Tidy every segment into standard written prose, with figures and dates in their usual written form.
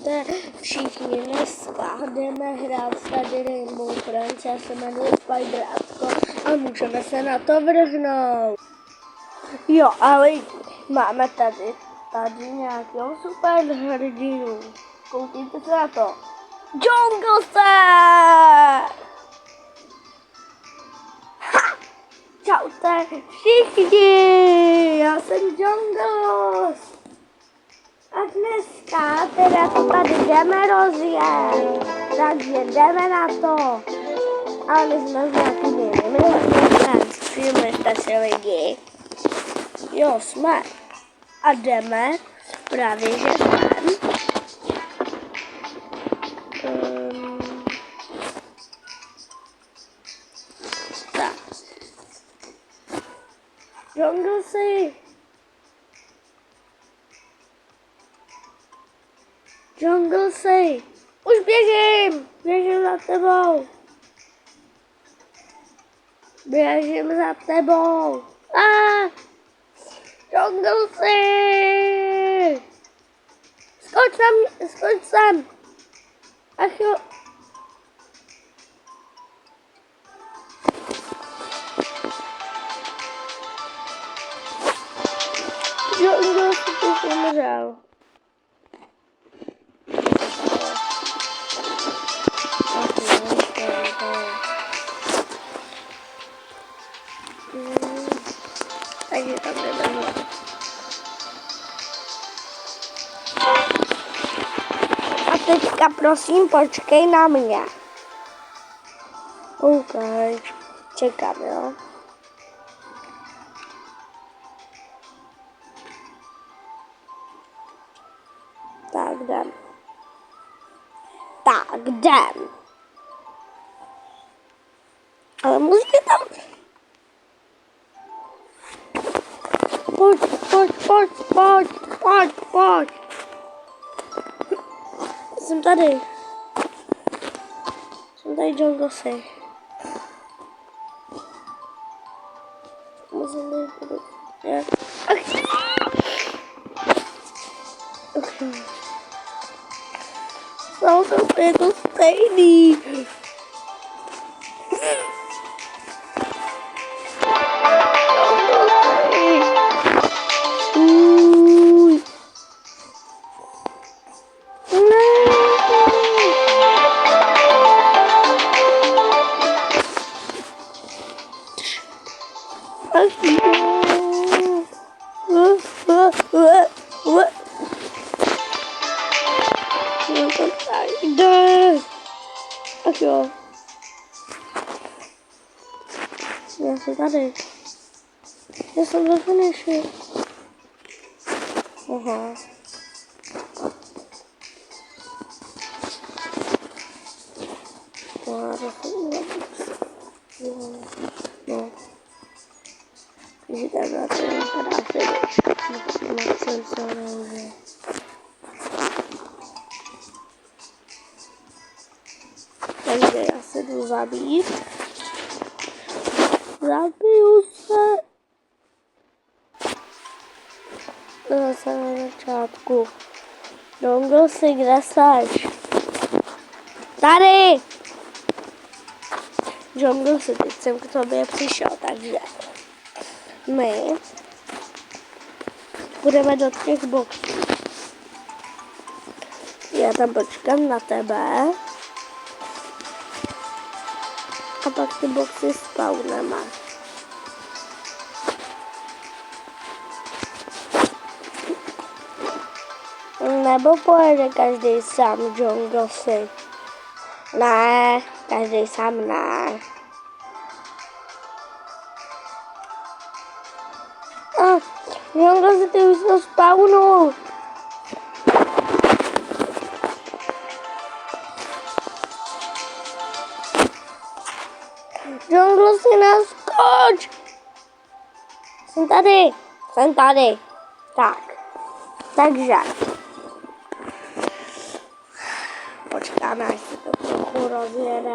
Čaute všichni, dneska jdeme hrát tady Rainbow Friends, já se jmenuji Spiderátko a můžeme se na to vrhnout. Jo, ale máme tady nějakého super hrdinu. Koukejte se na to. Jungle Set! Čaute všichni, já jsem Jungle. A dneska teda to tady jdeme rozjet, takže jdeme na to. Ale my jsme s nějakými jinými přijmete si lidi. Jo, jsme. A jdeme právě, že sem. Tak. Jungle si. Jungle si. Už běžím za tebou. Běžím za tebou. Jungle si. Skoč sem. Ach jo. Jungle si tu umřel. Takže tam jdeme. A teďka prosím počkej na mě. OK, čekám, jo. Tak jdem. Ale musíte tam... Pojď. Jsem tady Jungle si. Musím tady... Okay. Jsou to jako stejný. Ach jo. Já jsem tady. Já jsem do finiši. Aha. No. Když tam na to vypadá finiška. Moc jsem se neuvěděl. Takže já se jdu zabít. Zabiju se. Zase na začátku. Jungle si, kde seš? Tady! Jungle si, teď jsem k tobě přišel, takže my budeme do těch boxů. Já tam počkám na tebe. A pak ty boxy spawneme. Nebo pojede každý sám Jungle si? Ne, každý sám ne. Jungle si, ty už to spawnul. Jungle si, naskoč! Jsem tady. Tak. Takže. Počkáme, až se to trochu rozjede.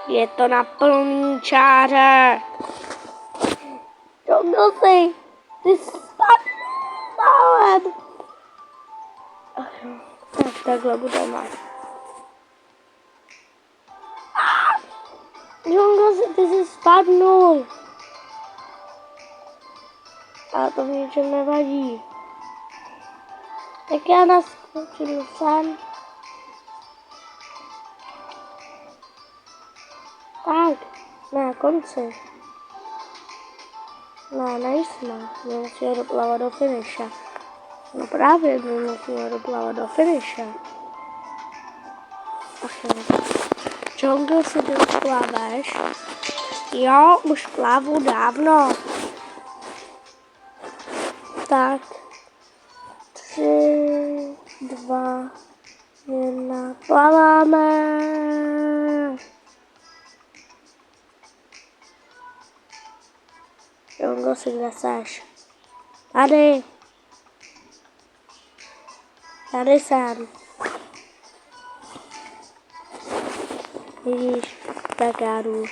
Je to na plný čáře. Junglesy, ty spadl. Tak, takhle budeme. Junglesy, ty jsi spadnul. Ale to v ničem nevadí. Tak já naskočím sem. Tak, na konci. Ne, nejsme. My musíme doplavat do finiše. No právě, my musíme doplavat do finiše. Ach jo. Jungle, si ty už plaveš? Jo, už plavu dávno. Tak. 3, 2, 1, plaváme. Jungle, si kde seš? Tady. Tady jsem. Vidíš, tak já jdu.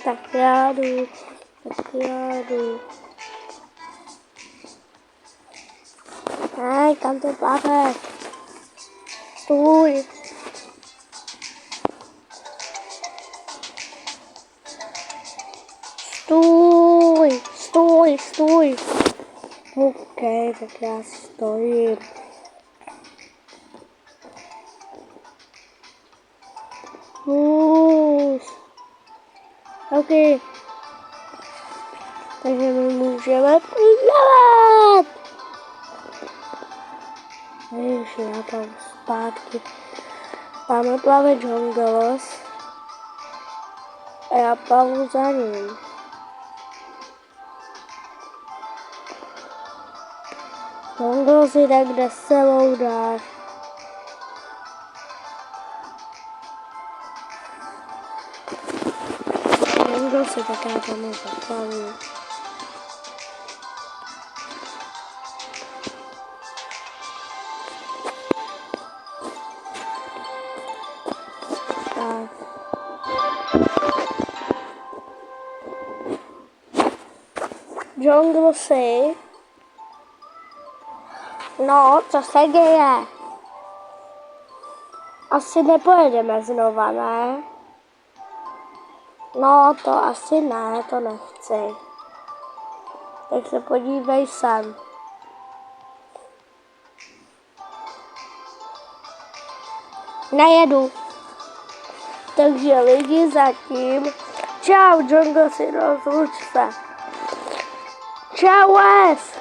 Tak já jdu. Hej, kam to plaveš? Stůj. Stůj. OK, tak já stojím. OK. Takže my můžeme plavat. Už já tam zpátky. Máme plavat Jungles. A já plavu za ním. Jungles, tak kde se loudáš? Jungles, tak já tam zaplavu. Junglesy. No, co se děje? Asi nepojedeme znova, ne? No, to asi ne, to nechci. Tak se podívej sem. Nejedu. Takže lidi zatím. Čau, Junglesy, rozluč se. Čau, Les.